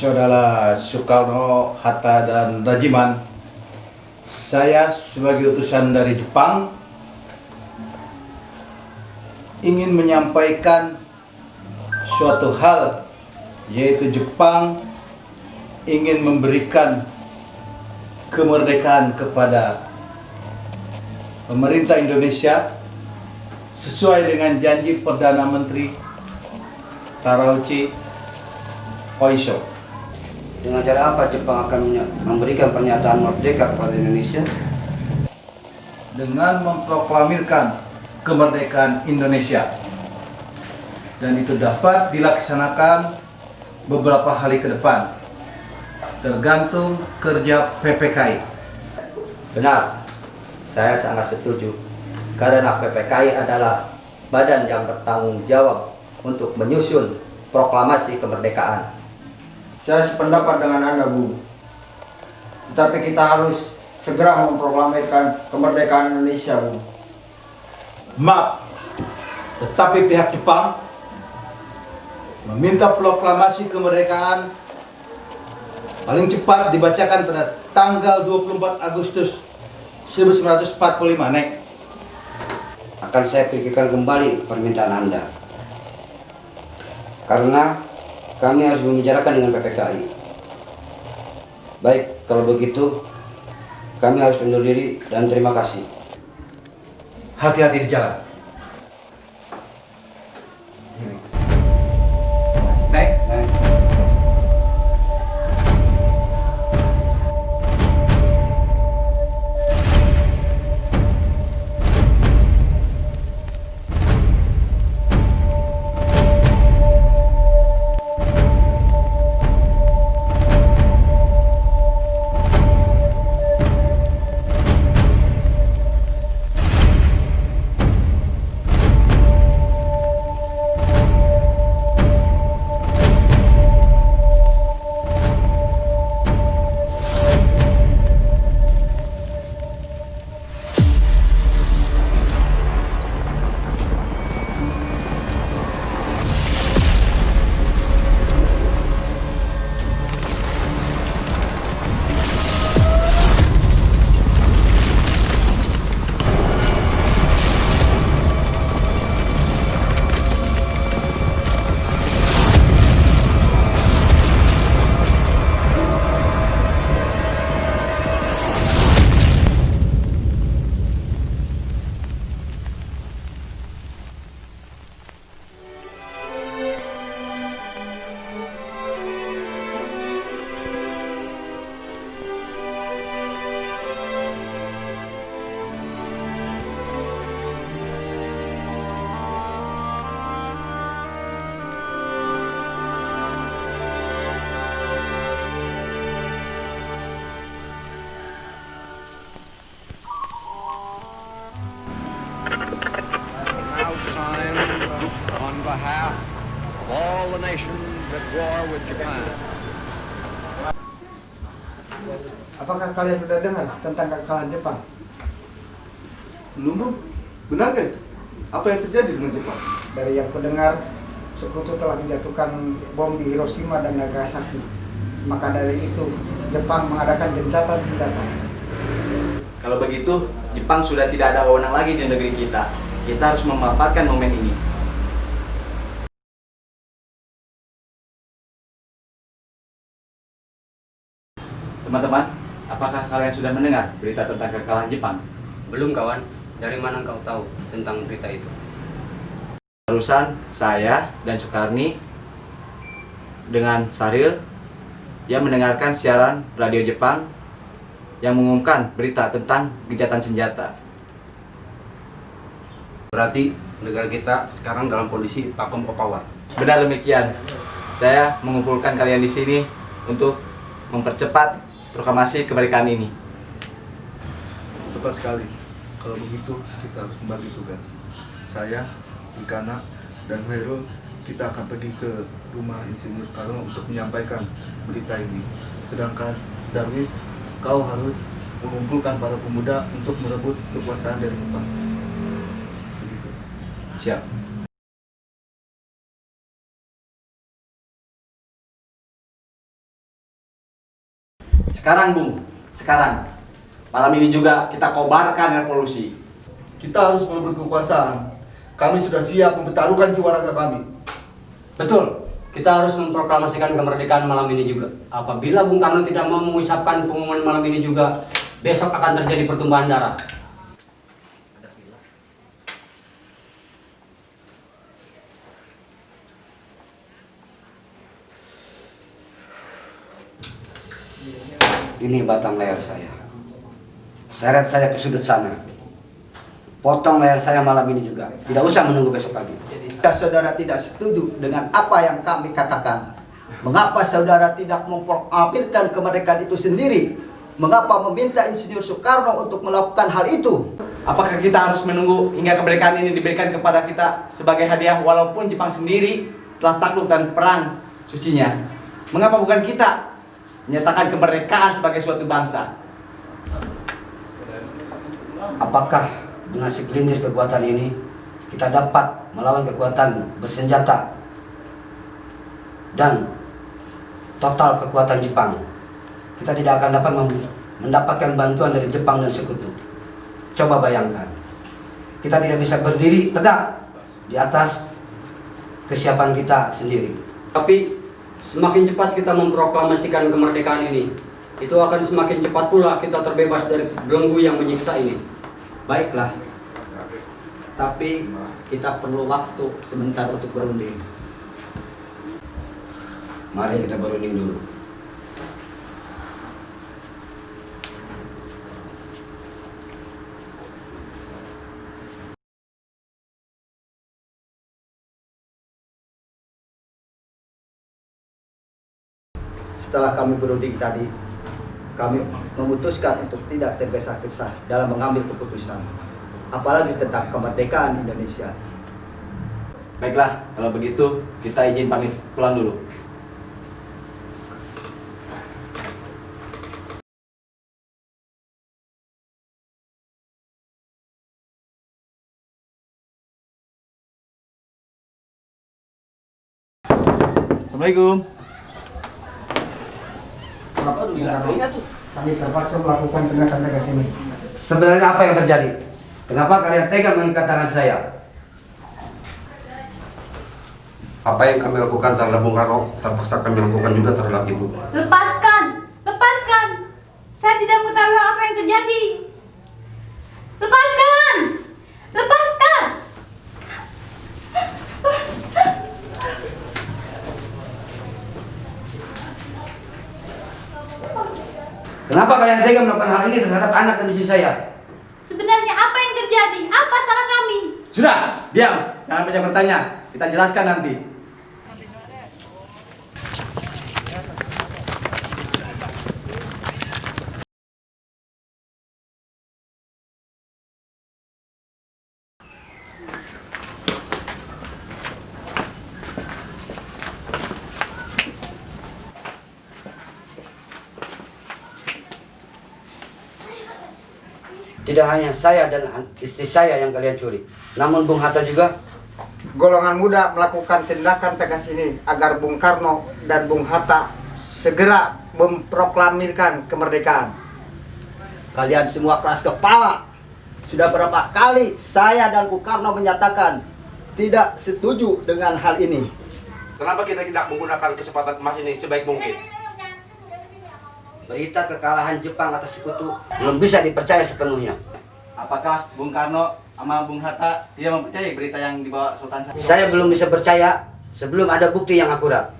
Saudara Soekarno, Hatta, dan Rajiman, saya sebagai utusan dari Jepang ingin menyampaikan suatu hal, yaitu Jepang ingin memberikan kemerdekaan kepada pemerintah Indonesia sesuai dengan janji Perdana Menteri Tarauchi Koisho. Dengan cara apa Jepang akan memberikan pernyataan merdeka kepada Indonesia? Dengan memproklamirkan kemerdekaan Indonesia, dan itu dapat dilaksanakan beberapa hari ke depan, tergantung kerja PPKI. Benar, saya sangat setuju, karena PPKI adalah badan yang bertanggung jawab untuk menyusun proklamasi kemerdekaan. Saya sependapat dengan Anda, Bu. Tetapi kita harus segera memproklamirkan kemerdekaan Indonesia, Bu. Maaf, tetapi pihak Jepang meminta proklamasi kemerdekaan paling cepat dibacakan pada tanggal 24 Agustus 1945, Nek. Akan saya pikirkan kembali permintaan Anda, karena kami harus membicarakan dengan PPKI. Baik, kalau begitu kami harus undur diri dan terima kasih. Hati-hati di jalan. Nek. Now signed on behalf of all the nations at war with Japan. Apakah kalian sudah dengar tentang kekalahan Jepang? Belum, Bu. Benar kan? Apa yang terjadi dengan Jepang? Dari yang kudengar, sekutu telah menjatuhkan bom di Hiroshima dan Nagasaki. Maka dari itu, Jepang mengadakan gencatan senjata. Kalau begitu, Jepang sudah tidak ada wewenang lagi di negeri kita. Kita harus memanfaatkan momen ini. Teman-teman, apakah kalian sudah mendengar berita tentang kekalahan Jepang? Belum, kawan. Dari mana kau tahu tentang berita itu? Barusan saya dan Sukarni dengan Saril yang mendengarkan siaran radio Jepang yang mengumumkan berita tentang gencatan senjata. Berarti negara kita sekarang dalam kondisi vacuum of power. Benar demikian. Saya mengumpulkan kalian di sini untuk mempercepat proklamasi kemerdekaan ini. Tepat sekali. Kalau begitu, kita harus membagi tugas. Saya, Ikana, dan Hairul, kita akan pergi ke rumah Insinyur Soekarno untuk menyampaikan berita ini. Sedangkan Darwis, kau harus mengumpulkan para pemuda untuk merebut kekuasaan dari Jepang. Begitu. Siap. Sekarang Bung, sekarang malam ini juga kita kobarkan revolusi. Kita harus merebut kekuasaan. Kami sudah siap mempertaruhkan jiwa raga kami. Betul, kita harus memproklamasikan kemerdekaan malam ini juga. Apabila Bung Karno tidak mau mengucapkan pengumuman malam ini juga, besok akan terjadi pertumpahan darah. Ini batang leher saya. Seret saya ke sudut sana. Potong leher saya malam ini juga. Tidak usah menunggu besok pagi. Jika saudara tidak setuju dengan apa yang kami katakan, mengapa saudara tidak memproklamirkan kemerdekaan itu sendiri? Mengapa meminta Insinyur Soekarno untuk melakukan hal itu? Apakah kita harus menunggu hingga kemerdekaan ini diberikan kepada kita sebagai hadiah walaupun Jepang sendiri telah takluk dan perang sucinya? Mengapa bukan kita menyatakan kemerdekaan sebagai suatu bangsa? Apakah dengan segelintir kekuatan ini kita dapat melawan kekuatan bersenjata dan total kekuatan Jepang? Kita tidak akan dapat mendapatkan bantuan dari Jepang dan sekutu. Coba bayangkan, kita tidak bisa berdiri tegak di atas kesiapan kita sendiri. Tapi semakin cepat kita memproklamasikan kemerdekaan ini, itu akan semakin cepat pula kita terbebas dari belenggu yang menyiksa ini. Baiklah, tapi kita perlu waktu sebentar untuk berunding. Mari kita berunding dulu. Setelah kami berunding tadi, kami memutuskan untuk tidak tergesa-gesa dalam mengambil keputusan, apalagi tentang kemerdekaan Indonesia. Baiklah, kalau begitu kita izin pamit pulang dulu. Assalamualaikum. Kenapa kami terpaksa melakukan tindakan tegas ini? Sebenarnya apa yang terjadi? Kenapa kalian tega mengikat tangan saya? Apa yang kami lakukan terhadap Bung Karno, terpaksa kami lakukan juga terhadap Ibu. Lepaskan! Lepaskan! Saya tidak mengetahui apa yang terjadi. Lepaskan! Lepaskan! Kenapa kalian tega melakukan hal ini terhadap anak dan istri saya? Sebenarnya apa yang terjadi? Apa salah kami? Sudah, diam. Jangan banyak bertanya. Kita jelaskan nanti. Tidak hanya saya dan istri saya yang kalian culik, namun Bung Hatta juga. Golongan muda melakukan tindakan tegas ini agar Bung Karno dan Bung Hatta segera memproklamirkan kemerdekaan. Kalian semua keras kepala. Sudah berapa kali saya dan Bung Karno menyatakan tidak setuju dengan hal ini. Kenapa kita tidak menggunakan kesempatan emas ini sebaik mungkin? Berita kekalahan Jepang atas sekutu belum bisa dipercaya sepenuhnya. Apakah Bung Karno sama Bung Hatta tidak mempercayai berita yang dibawa Sultan Syahrir? Saya belum bisa percaya sebelum ada bukti yang akurat.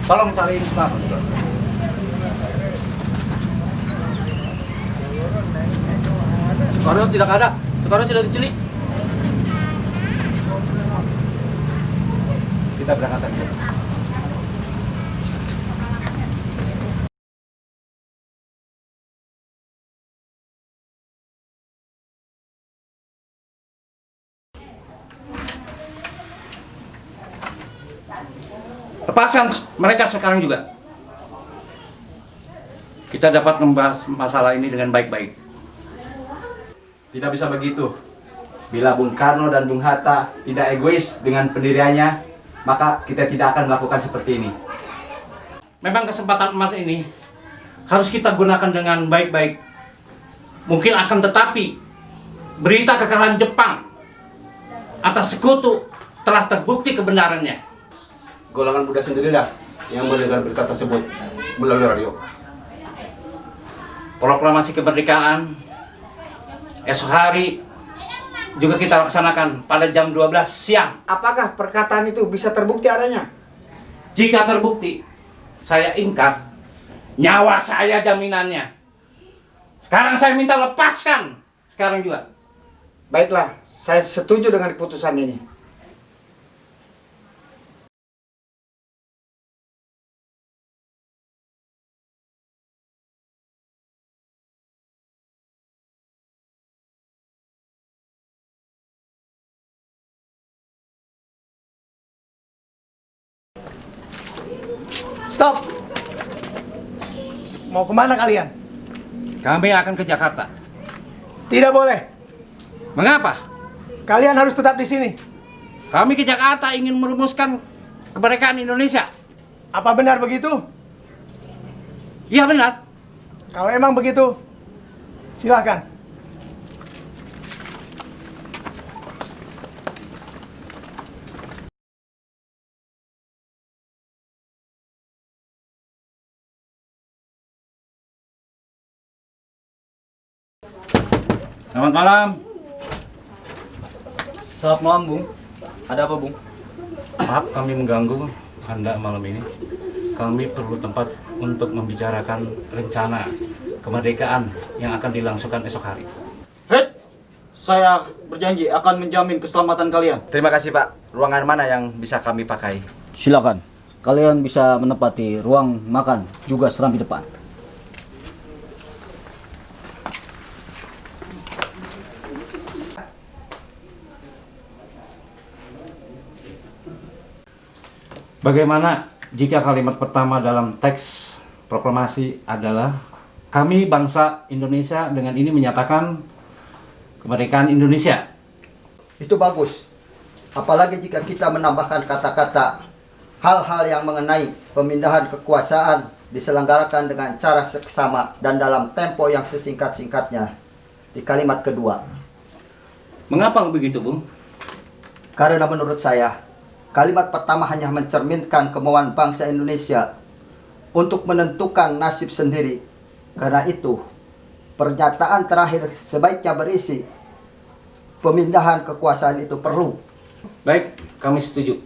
Tolong cariin Soekarno. Soekarno tidak ada. Soekarno sudah diculik. Kita berangkat aja. Lepaskan mereka sekarang juga. Kita dapat membahas masalah ini dengan baik-baik. Tidak bisa begitu. Bila Bung Karno dan Bung Hatta tidak egois dengan pendiriannya, maka kita tidak akan melakukan seperti ini. Memang kesempatan emas ini harus kita gunakan dengan baik-baik. Mungkin akan tetapi berita kekalahan Jepang atas sekutu telah terbukti kebenarannya. Golongan muda sendirilah yang mendengar berita tersebut melalui radio. Proklamasi kemerdekaan esok hari juga kita laksanakan pada jam 12 siang. Apakah perkataan itu bisa terbukti adanya? Jika terbukti, saya ingkar nyawa saya jaminannya. Sekarang saya minta lepaskan. Sekarang juga. Baiklah, saya setuju dengan keputusan ini. Stop! Mau kemana kalian? Kami akan ke Jakarta. Tidak boleh. Mengapa? Kalian harus tetap di sini. Kami ke Jakarta ingin merumuskan kemerdekaan Indonesia. Apa benar begitu? Iya benar. Kalau emang begitu, silakan. Selamat malam. Selamat malam, Bung. Ada apa, Bung? Maaf kami mengganggu Anda malam ini. Kami perlu tempat untuk membicarakan rencana kemerdekaan yang akan dilangsungkan esok hari. Hei, saya berjanji akan menjamin keselamatan kalian. Terima kasih, Pak. Ruangan mana yang bisa kami pakai? Silakan. Kalian bisa menempati ruang makan juga serambi depan. Bagaimana jika kalimat pertama dalam teks proklamasi adalah kami bangsa Indonesia dengan ini menyatakan kemerdekaan Indonesia. Itu bagus. Apalagi jika kita menambahkan kata-kata hal-hal yang mengenai pemindahan kekuasaan diselenggarakan dengan cara seksama dan dalam tempo yang sesingkat-singkatnya di kalimat kedua. Mengapa begitu, Bung? Karena menurut saya, kalimat pertama hanya mencerminkan kemauan bangsa Indonesia untuk menentukan nasib sendiri. Karena itu, pernyataan terakhir sebaiknya berisi pemindahan kekuasaan itu perlu. Baik, kami setuju.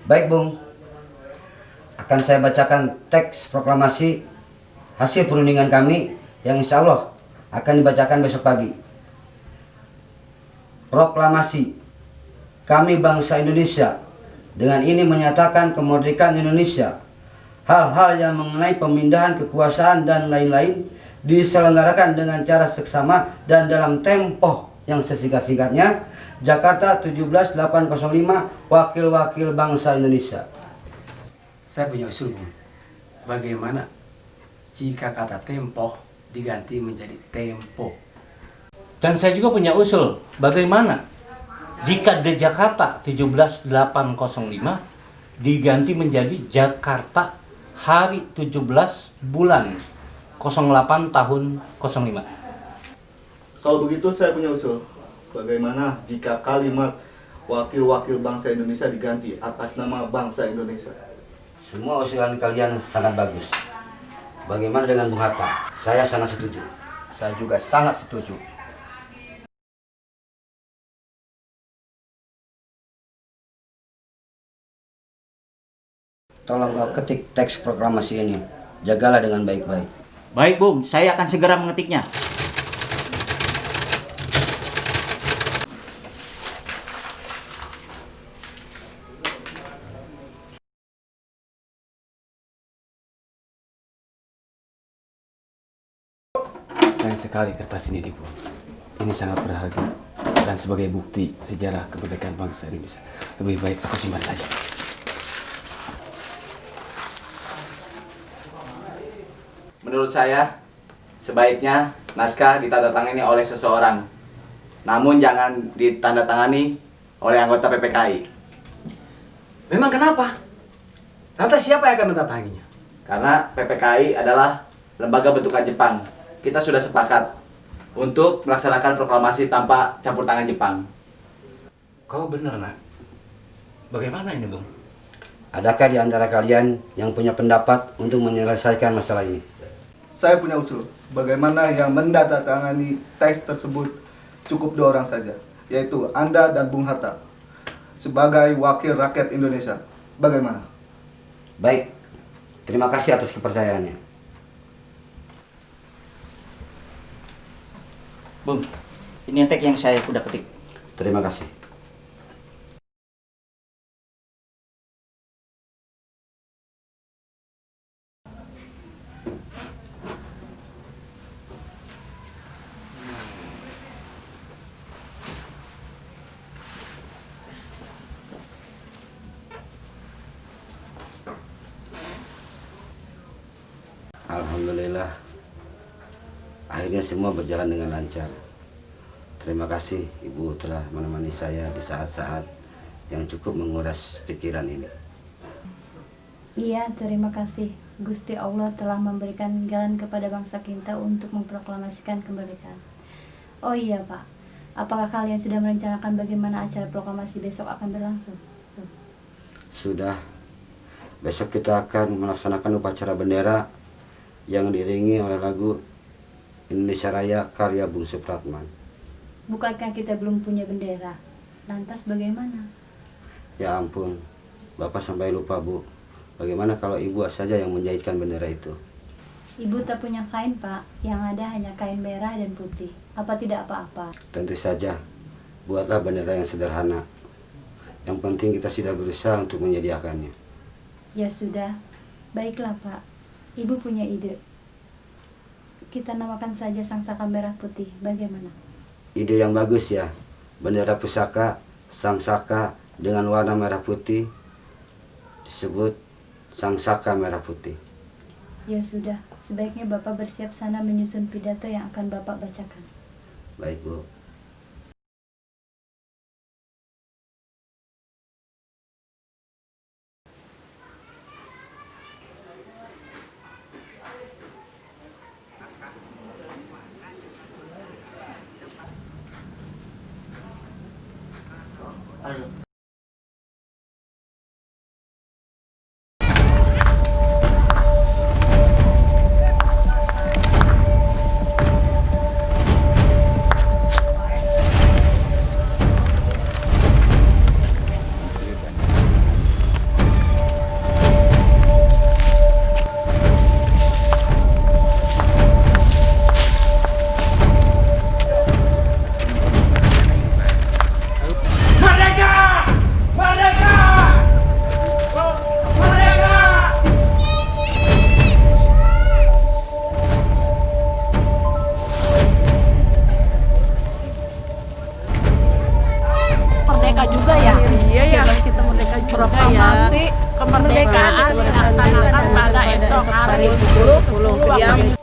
Baik, Bung. Akan saya bacakan teks proklamasi hasil perundingan kami yang insya Allah akan dibacakan besok pagi. Proklamasi. Kami bangsa Indonesia dengan ini menyatakan kemerdekaan Indonesia. Hal-hal yang mengenai pemindahan kekuasaan dan lain-lain diselenggarakan dengan cara seksama dan dalam tempo yang sesingkat-singkatnya. Jakarta 17805, Wakil-Wakil Bangsa Indonesia. Saya punya usul, Bung. Bagaimana jika kata tempo diganti menjadi tempo? Dan saya juga punya usul, bagaimana jika di Jakarta 17805 diganti menjadi Jakarta hari 17 bulan 08 tahun 05. Kalau begitu saya punya usul. Bagaimana jika kalimat wakil-wakil bangsa Indonesia diganti atas nama bangsa Indonesia? Semua usulan kalian sangat bagus. Bagaimana dengan Bung Hatta? Saya sangat setuju. Saya juga sangat setuju. Tolong kau ketik teks proklamasi ini. Jagalah dengan baik-baik. Baik, Bung. Saya akan segera mengetiknya. Sayang sekali kertas ini dibuang. Ini sangat berharga dan sebagai bukti sejarah kemerdekaan bangsa Indonesia. Lebih baik aku simpan saja. Menurut saya, sebaiknya naskah ditandatangani oleh seseorang. Namun jangan ditandatangani oleh anggota PPKI. Memang kenapa? Lantas siapa yang akan mendatanginya? Karena PPKI adalah lembaga bentukan Jepang. Kita sudah sepakat untuk melaksanakan proklamasi tanpa campur tangan Jepang. Kau benar, Nak. Bagaimana ini, Bung? Adakah di antara kalian yang punya pendapat untuk menyelesaikan masalah ini? Saya punya usul. Bagaimana yang mendatangani teks tersebut cukup 2 orang saja, yaitu Anda dan Bung Hatta sebagai wakil rakyat Indonesia. Bagaimana? Baik. Terima kasih atas kepercayaannya. Bung, ini teks yang saya udah ketik. Terima kasih. Alhamdulillah, akhirnya semua berjalan dengan lancar. Terima kasih Ibu telah menemani saya di saat-saat yang cukup menguras pikiran ini. Iya, terima kasih. Gusti Allah telah memberikan jalan kepada bangsa kita untuk memproklamasikan kemerdekaan. Oh iya Pak, apakah kalian sudah merencanakan bagaimana acara proklamasi besok akan berlangsung? Sudah, besok kita akan melaksanakan upacara bendera yang diiringi oleh lagu Indonesia Raya karya Bung Supratman. Bukankah kita belum punya bendera? Lantas bagaimana? Ya ampun, Bapak sampai lupa Bu. Bagaimana kalau Ibu saja yang menjahitkan bendera itu? Ibu tak punya kain Pak, yang ada hanya kain merah dan putih. Apa tidak apa-apa? Tentu saja, buatlah bendera yang sederhana. Yang penting kita sudah berusaha untuk menyediakannya. Ya sudah, baiklah Pak. Ibu punya ide. Kita namakan saja Sangsaka Merah Putih. Bagaimana? Ide yang bagus ya. Bendera pusaka Sangsaka dengan warna merah putih disebut Sangsaka Merah Putih. Ya sudah, sebaiknya Bapak bersiap sana menyusun pidato yang akan Bapak bacakan. Baik Bu. Proklamasi kemerdekaan dilaksanakan pada esok hari pukul 10 waktu.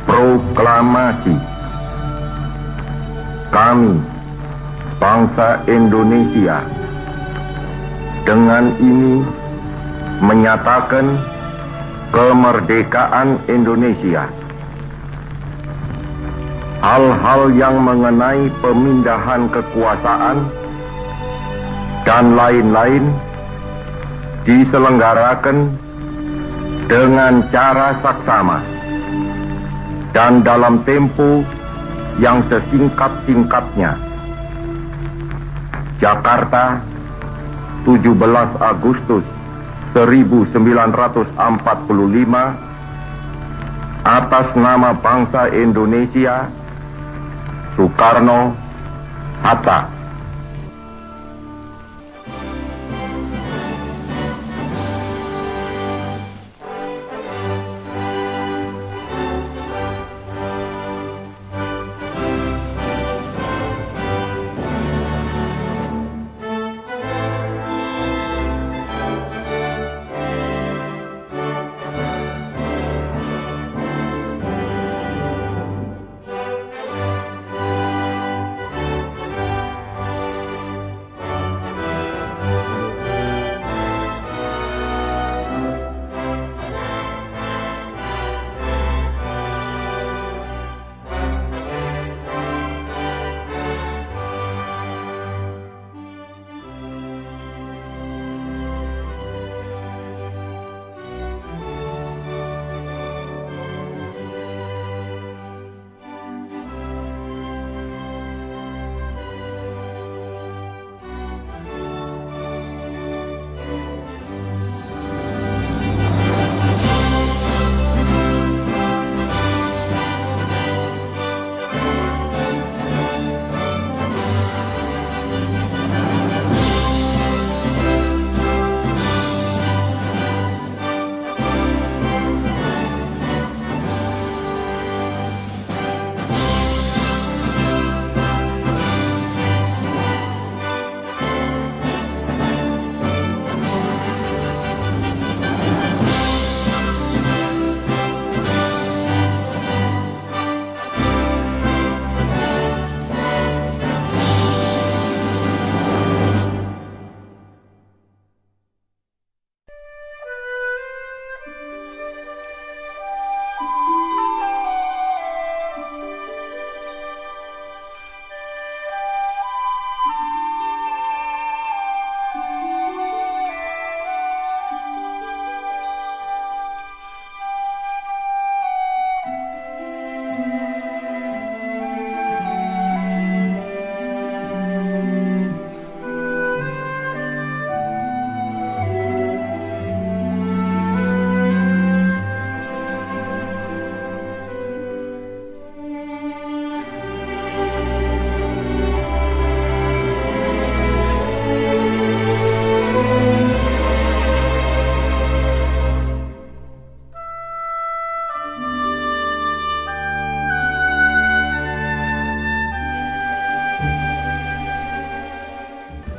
Proklamasi. Kami, bangsa Indonesia, dengan ini menyatakan kemerdekaan Indonesia. Hal-hal yang mengenai pemindahan kekuasaan dan lain-lain diselenggarakan dengan cara saksama dan dalam tempo yang sesingkat-singkatnya. Jakarta, 17 Agustus 1945 atas nama bangsa Indonesia, Soekarno-Hatta.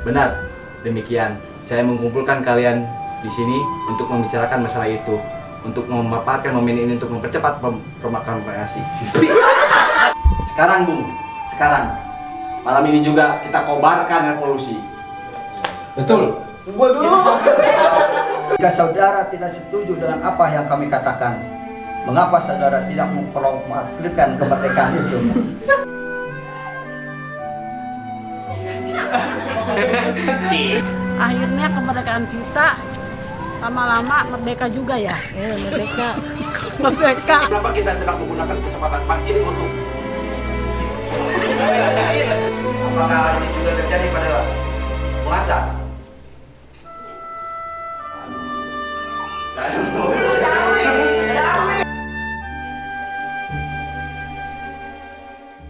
Benar, demikian. Saya mengumpulkan kalian di sini untuk membicarakan masalah itu, untuk memanfaatkan momen ini untuk mempercepat proklamasi. Sekarang, Bung, sekarang malam ini juga kita kobarkan revolusi. Betul. Jika saudara tidak setuju dengan apa yang kami katakan, mengapa saudara tidak memproklamasikan kemerdekaan itu? Akhirnya kemerdekaan kita lama-lama merdeka juga ya. Merdeka. Kenapa kita tidak menggunakan kesempatan pas ini untuk